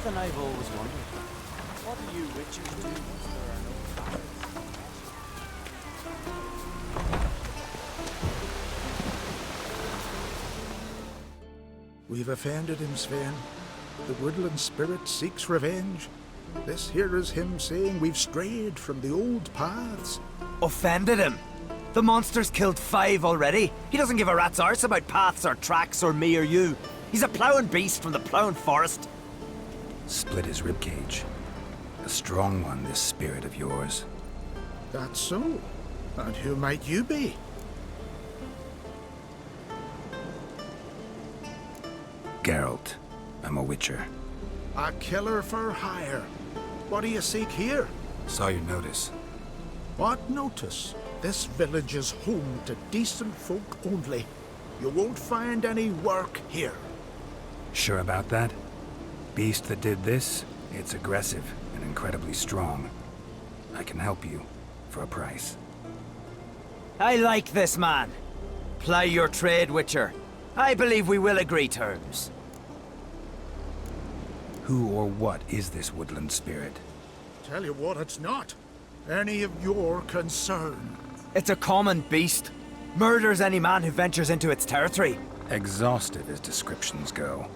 Something I've always wondered. What do you witchers do once there are no fires? We've offended him, Sven. The woodland spirit seeks revenge. This here is him saying we've strayed from the old paths. Offended him? The monster's killed 5 already. He doesn't give a rat's arse about paths or tracks or me or you. He's a ploughing beast from the ploughing forest. Split his ribcage. A strong one, this spirit of yours. That's so. And who might you be? Geralt. I'm a witcher. A killer for hire. What do you seek here? Saw your notice. What notice? This village is home to decent folk only. You won't find any work here. Sure about that? Beast that did this, it's aggressive and incredibly strong. I can help you, for a price. I like this man. Ply your trade, Witcher. I believe we will agree terms. Who or what is this woodland spirit? Tell you what, it's not any of your concern. It's a common beast. Murders any man who ventures into its territory. Exhaustive as descriptions go.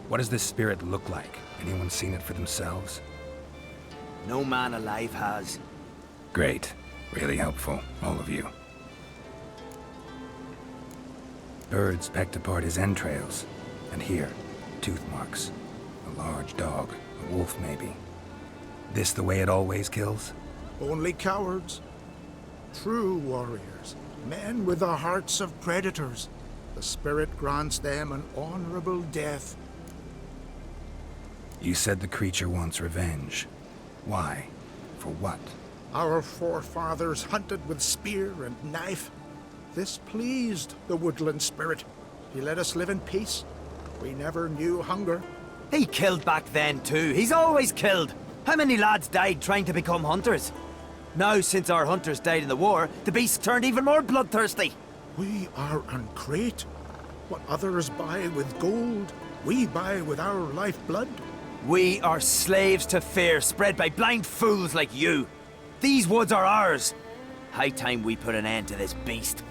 What does this spirit look like? Anyone seen it for themselves? No man alive has. Great. Really helpful, all of you. Birds pecked apart his entrails. And here, tooth marks. A large dog, a wolf maybe. This the way it always kills? Only cowards. True warriors. Men with the hearts of predators. The spirit grants them an honorable death. You said the creature wants revenge. Why? For what? Our forefathers hunted with spear and knife. This pleased the woodland spirit. He let us live in peace. We never knew hunger. He killed back then too. He's always killed. How many lads died trying to become hunters? Now, since our hunters died in the war, the beast turned even more bloodthirsty. We are uncrate. What others buy with gold, we buy with our lifeblood. We are slaves to fear spread by blind fools like you. These woods are ours. High time we put an end to this beast.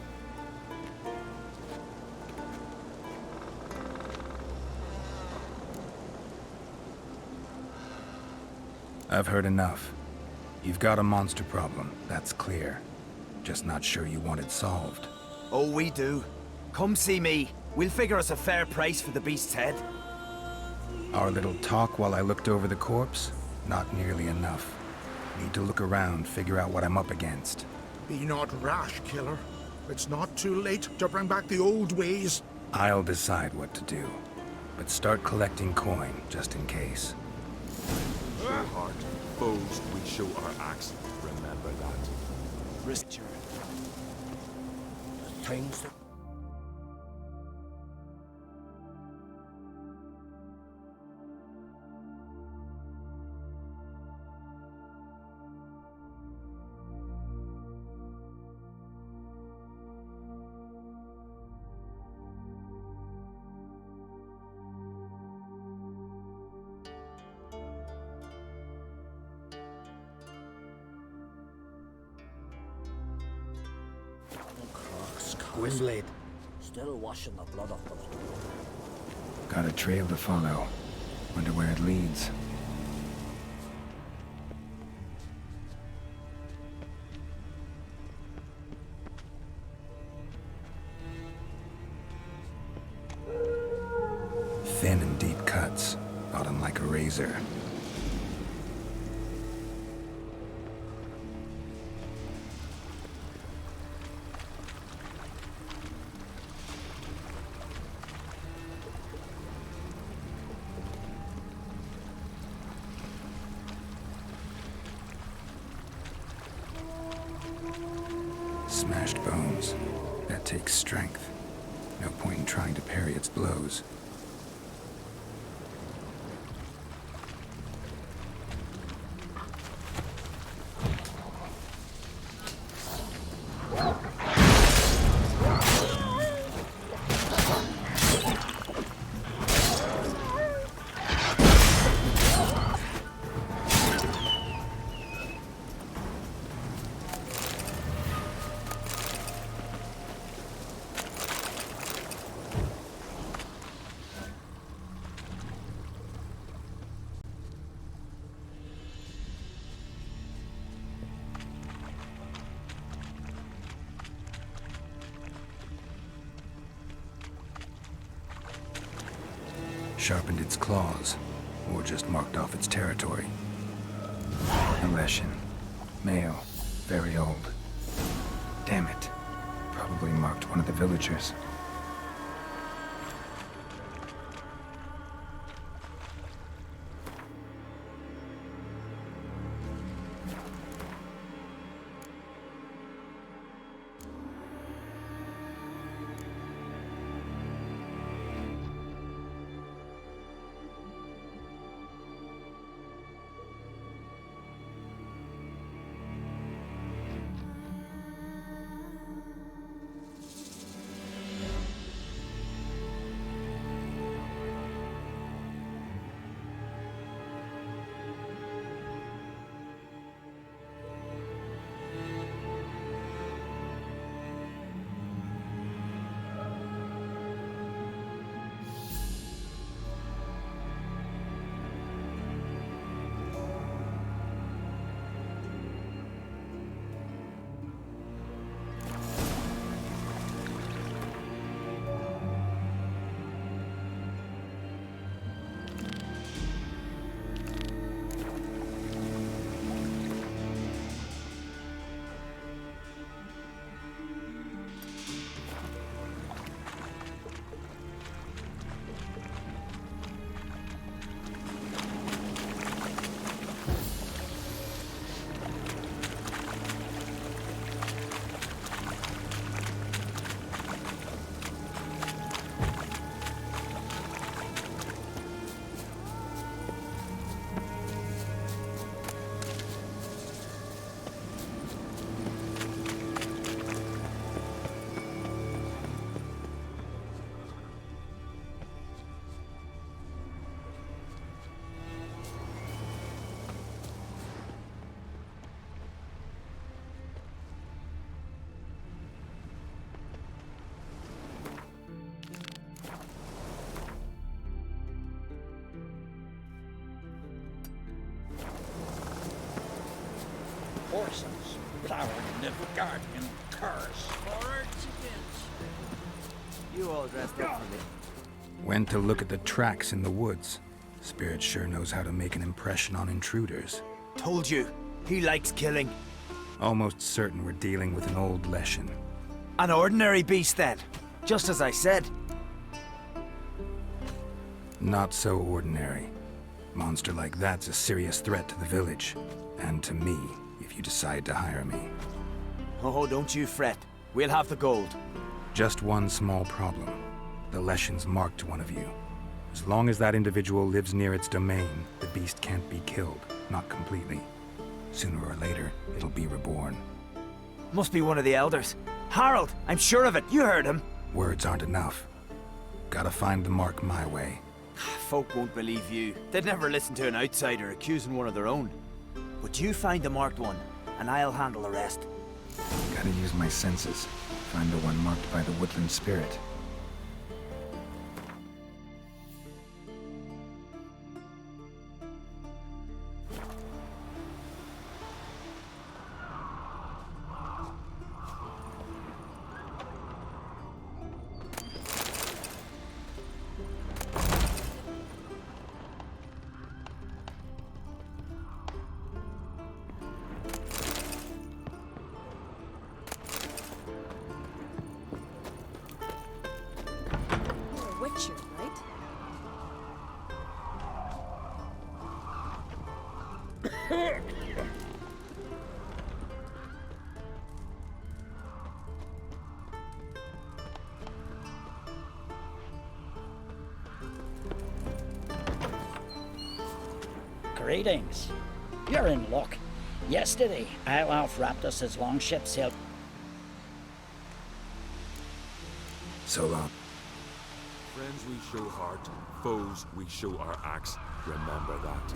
I've heard enough. You've got a monster problem, that's clear. Just not sure you want it solved. Oh, we do. Come see me. We'll figure us a fair price for the beast's head. Our little talk while I looked over the corpse? Not nearly enough. Need to look around, figure out what I'm up against. Be not rash, killer. It's not too late to bring back the old ways. I'll decide what to do. But start collecting coin, just in case. Your heart, foes, we show our axe. Remember that. Richard. The things that... Gwynblade. Still washing the blood off them. Got a trail to follow. Wonder where it leads. Thin and deep cuts. Got him like a razor. Smashed bones. That takes strength. No point in trying to parry its blows. sharpened its claws, or just marked off its territory. A Leshen. Male. Very old. Damn it. Probably marked one of the villagers. Horses, plowing in the garden, cars. You all dressed up for me. Went to look at the tracks in the woods. Spirit sure knows how to make an impression on intruders. Told you, he likes killing. Almost certain we're dealing with an old Leshen. An ordinary beast then, just as I said. Not so ordinary. Monster like that's a serious threat to the village. And to me, if you decide to hire me. Oh, don't you fret. We'll have the gold. Just one small problem. The Leshen's marked one of you. As long as that individual lives near its domain, the beast can't be killed. Not completely. Sooner or later, it'll be reborn. Must be one of the elders. Harold, I'm sure of it. You heard him. Words aren't enough. Gotta find the mark my way. Folk won't believe you. They'd never listen to an outsider accusing one of their own. But you find the marked one, and I'll handle the rest. Gotta use my senses. Find the one marked by the woodland spirit. Witcher, right? Greetings. You're in luck. Yesterday, Iolaf wrapped us his longship sailed. So long. Friends we show heart, foes we show our axe. Remember that.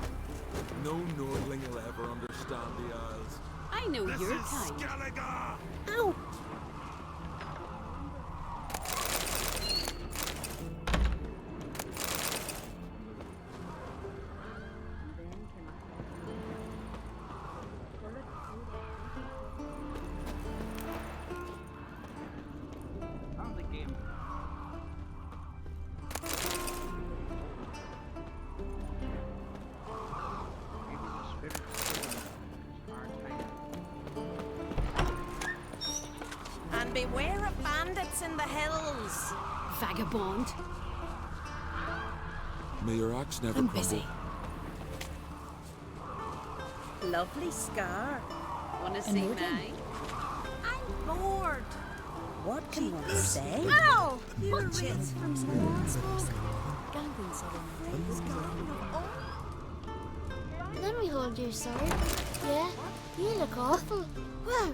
No Nordling will ever understand the Isles. I know your kind. Ow! beware of bandits in the hills. Vagabond. May your axe never I'm crumble. busy. Lovely scar. Wanna see mine? I'm bored. What can one say? Ow! Watch it. From some smoke. Gangling Let me hold your sword. Yeah, you look awful. Wow.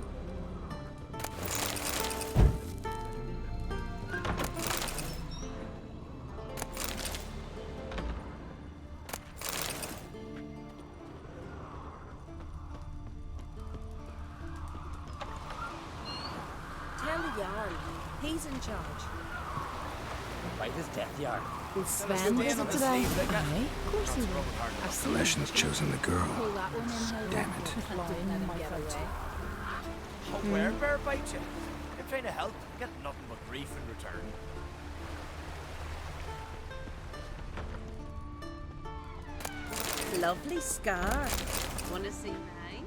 Tell the Jarl. He's in charge. Right as death yard. Will Sven visit today? Aye, of course he will. I've The seen him. Leshen's chosen the girl. Pull that one in, Damn it. Where bear bite you? You're trying to help, get nothing but grief in return. Lovely scar. Wanna see mine?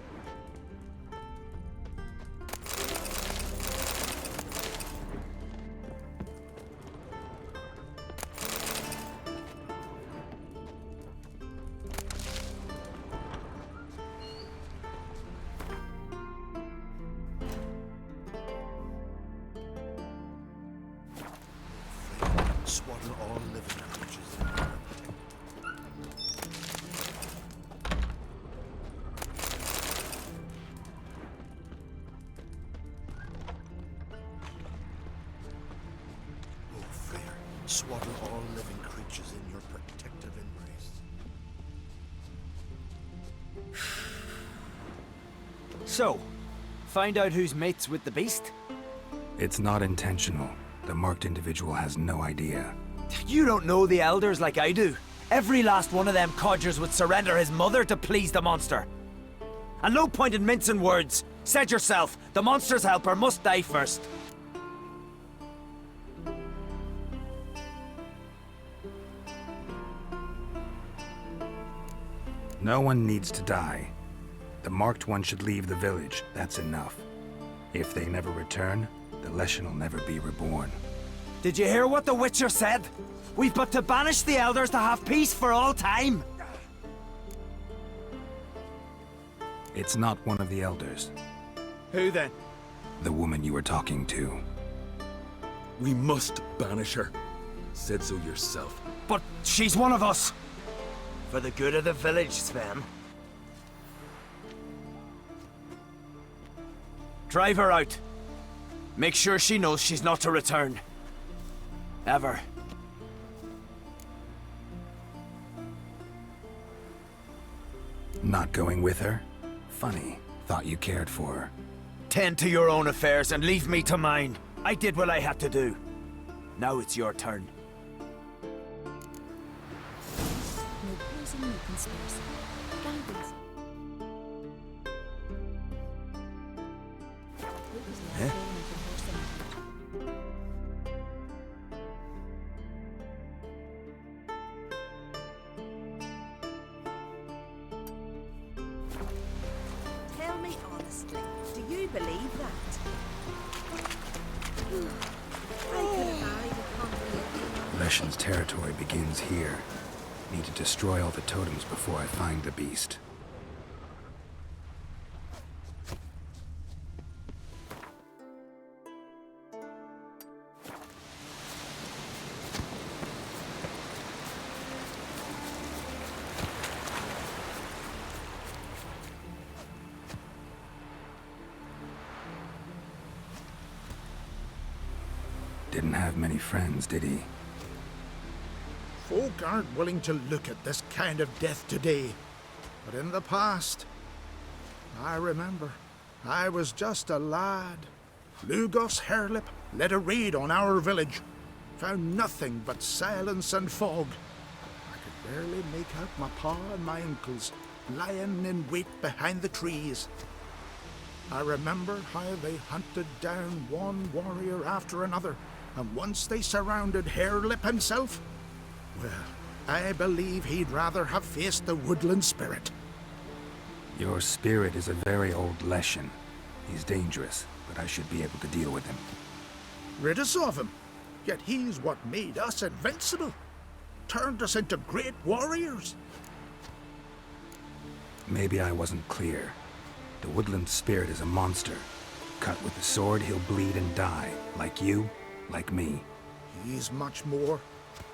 Swaddle all living creatures. Oh, Freyr, swaddle all living creatures in your protective embrace. So, find out who's mates with the beast? It's not intentional. The marked individual has no idea. You don't know the elders like I do. Every last one of them codgers would surrender his mother to please the monster. And no point in mincing words. Said yourself, the monster's helper must die first. No one needs to die. The marked one should leave the village. That's enough. If they never return, the Leshen will never be reborn. Did you hear what the Witcher said? We've but to banish the elders to have peace for all time. It's not one of the elders. Who then? The woman you were talking to. We must banish her. Said so yourself. But she's one of us. For the good of the village, Sven. Drive her out. Make sure she knows she's not to return. Ever. Not going with her? Funny. Thought you cared for her. Tend to your own affairs and leave me to mine. I did what I had to do. Now it's your turn. No poison, no conspiracy. Gangling's. Tell me honestly, do you believe that? I could abide upon the Leshen's territory begins here. Need to destroy all the totems before I find the beast. Didn't have many friends, did he? Folk aren't willing to look at this kind of death today. But in the past, I remember, I was just a lad. Lugos Hairlip led a raid on our village. Found nothing but silence and fog. I could barely make out my pa and my uncles lying in wait behind the trees. I remember how they hunted down one warrior after another, and once they surrounded Hairlip himself, well, I believe he'd rather have faced the woodland spirit. Your spirit is a very old Leshen. He's dangerous, but I should be able to deal with him. rid us of him. Yet he's what made us invincible. Turned us into great warriors. Maybe I wasn't clear. The woodland spirit is a monster. Cut with the sword, he'll bleed and die. Like you, like me. He's much more.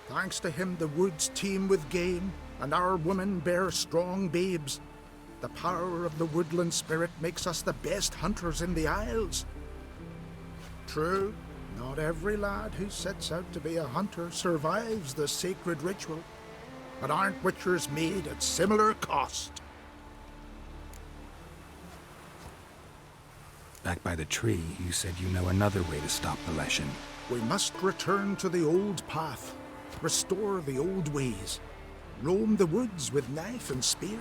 Thanks to him, the woods teem with game, and our women bear strong babes. The power of the woodland spirit makes us the best hunters in the Isles. True, not every lad who sets out to be a hunter survives the sacred ritual. But aren't witchers made at similar cost? Back by the tree, you said you know another way to stop the Leshen. We must return to the old path, restore the old ways, roam the woods with knife and spear,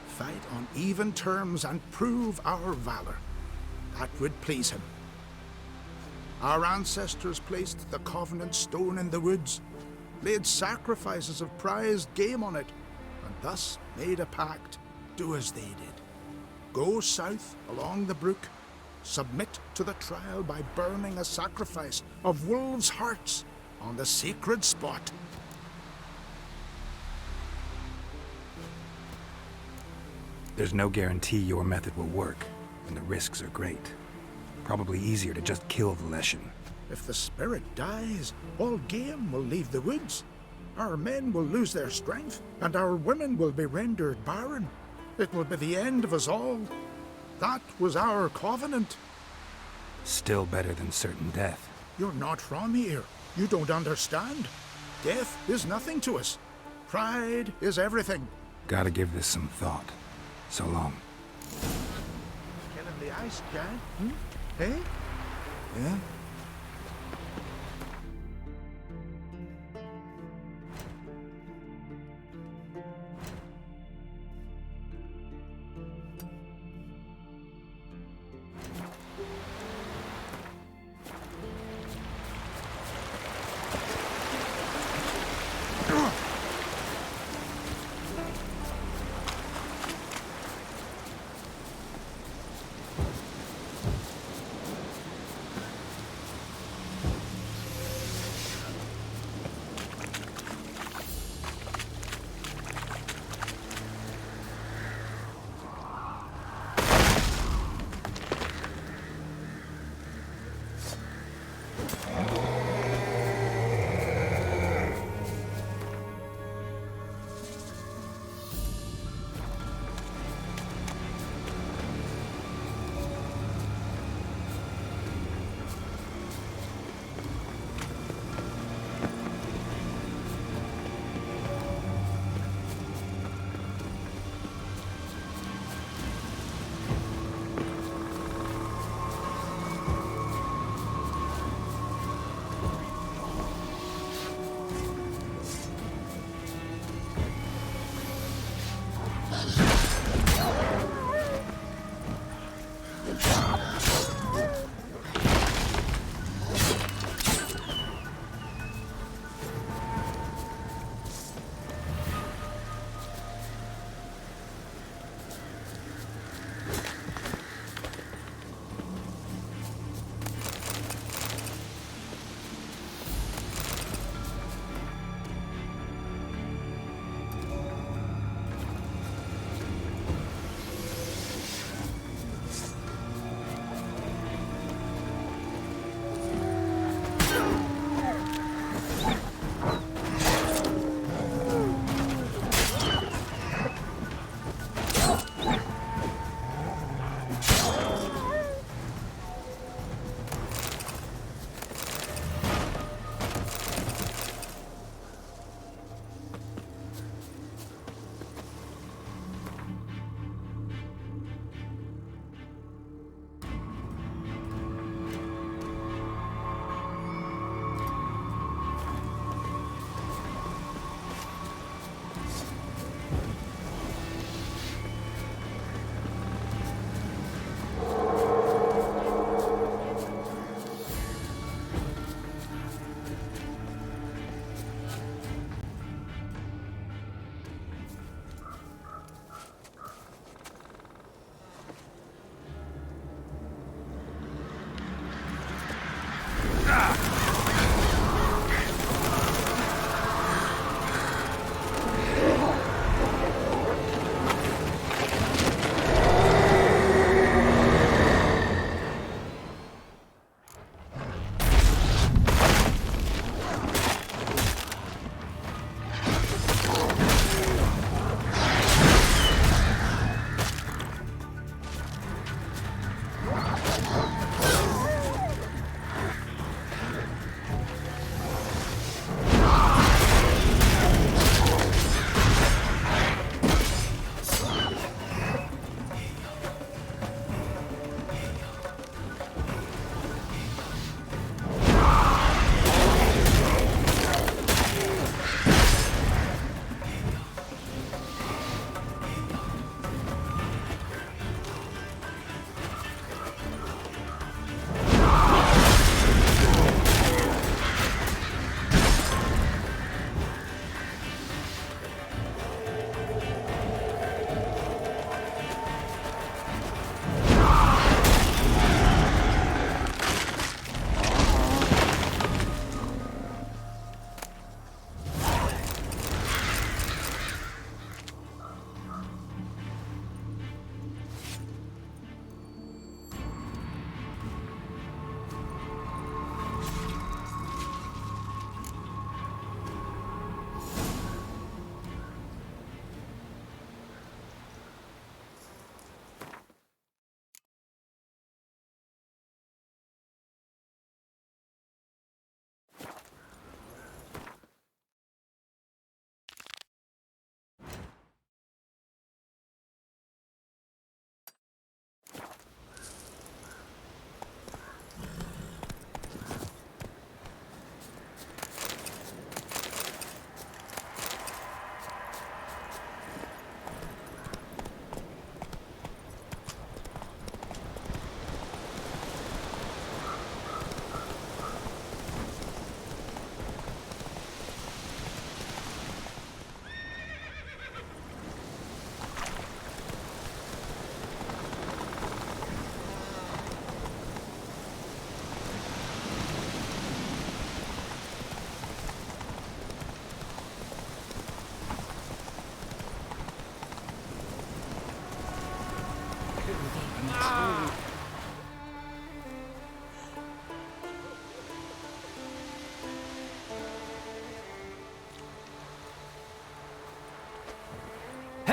fight on even terms and prove our valor. That would please him. Our ancestors placed the Covenant Stone in the woods, laid sacrifices of prized game on it, and thus made a pact. Do as they did. Go south along the brook, submit to the trial by burning a sacrifice of wolves' hearts on the sacred spot. There's no guarantee your method will work, and the risks are great. Probably easier to just kill the Leshen. If the spirit dies, all game will leave the woods. Our men will lose their strength, and our women will be rendered barren. It will be the end of us all. That was our covenant. Still better than certain death. You're not from here. You don't understand. Death is nothing to us. Pride is everything. Gotta give this some thought. So long. Killing the ice giant, Eh? Yeah?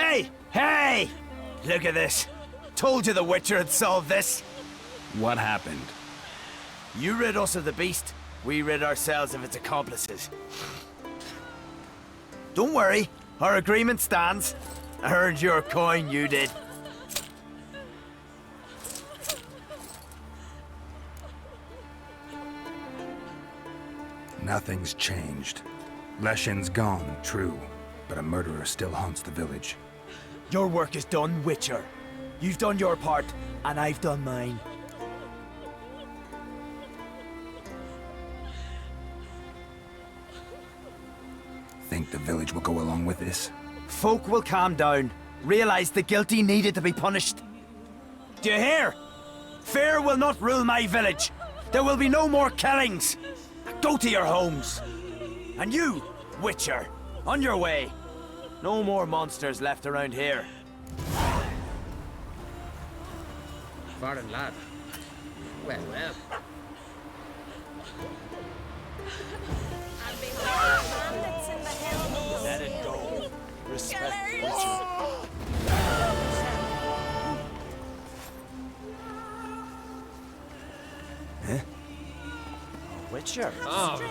Hey! Hey! Look at this. Told you the Witcher had solved this. What happened? You rid us of the beast, we rid ourselves of its accomplices. Don't worry, our agreement stands. I earned your coin, you did. Nothing's changed. Leshin's gone, true, but a murderer still haunts the village. Your work is done, Witcher. You've done your part, and I've done mine. Think the village will go along with this? Folk will calm down, realize the guilty needed to be punished. Do you hear? Fear will not rule my village. There will be no more killings. Go to your homes. And you, Witcher, on your way. No more monsters left around here. Foreign lad. Well, well. Let it go. Respect Witcher. Witcher? Oh.